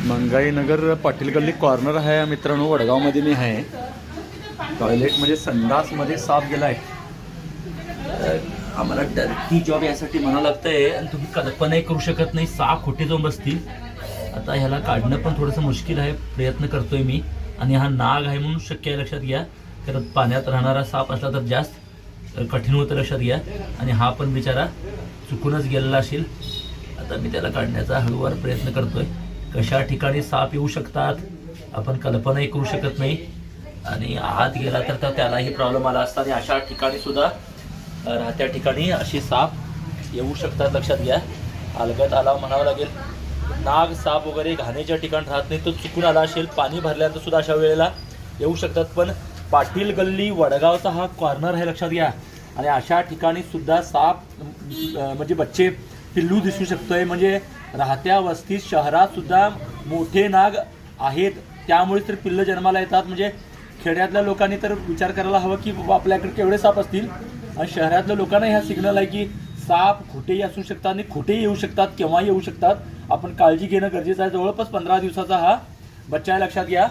मंगाईनगर पाटील गल्ली कॉर्नर आहे मित्रांनो, वडगावमध्ये मी आहे. टॉयलेटमध्ये संडासमध्ये साप गेलाय. आम्हाला डर्टी जॉब यासाठी म्हणावं लागतंय आणि तुम्ही कल्पनाही करू शकत नाही साप कुठे जाऊन बसतील. आता ह्याला काढणं पण थोडंसं मुश्किल आहे, प्रयत्न करतोय मी. आणि हा नाग आहे म्हणून शक्य आहे, लक्षात घ्या. तर पाण्यात राहणारा साप असला तर जास्त कठीण होतं, लक्षात घ्या. आणि हा पण बिचारा चुकूनच गेलेला असेल. आता मी त्याला काढण्याचा हळूवार प्रयत्न करतोय. कशा ठिकाणी साप येऊ शकतात आपण कल्पनाही करू शकत नाही. आणि आत गेला तर त्यालाही प्रॉब्लेम आला असता. आणि अशा ठिकाणी सुद्धा राहत्या ठिकाणी असे साप येऊ शकतात, लक्षात घ्या. अलगद आला म्हणावं लागेल. नाग साप वगैरे घाणीच्या ठिकाणी राहत नाही, तो चुकून आला असेल. पाणी भरल्यानंतर सुद्धा अशा वेळेला येऊ शकतात. पण पाटील गल्ली वडगावचा हा कॉर्नर आहे, लक्षात घ्या. आणि अशा ठिकाणी सुद्धा साप म्हणजे बच्चे पिल्लू दिसू शकतोय. म्हणजे राहत्या वस्तीत शहरात सुद्धा मोठे नाग आहेत, त्यामुळे तर पिल्लं जन्माला येतात. म्हणजे खेड्यातल्या लोकांनी तर विचार करायला हवं की बाबा आपल्याकडे केवढे साप असतील. आणि शहरातल्या लोकांना ह्या सिग्नल आहे की साप कुठेही असू शकतात आणि कुठेही येऊ शकतात, केव्हाही येऊ शकतात. आपण काळजी घेणं गरजेचं आहे. जवळपास 15 दिवसाचा हा बच्चा आहे, लक्षात घ्या.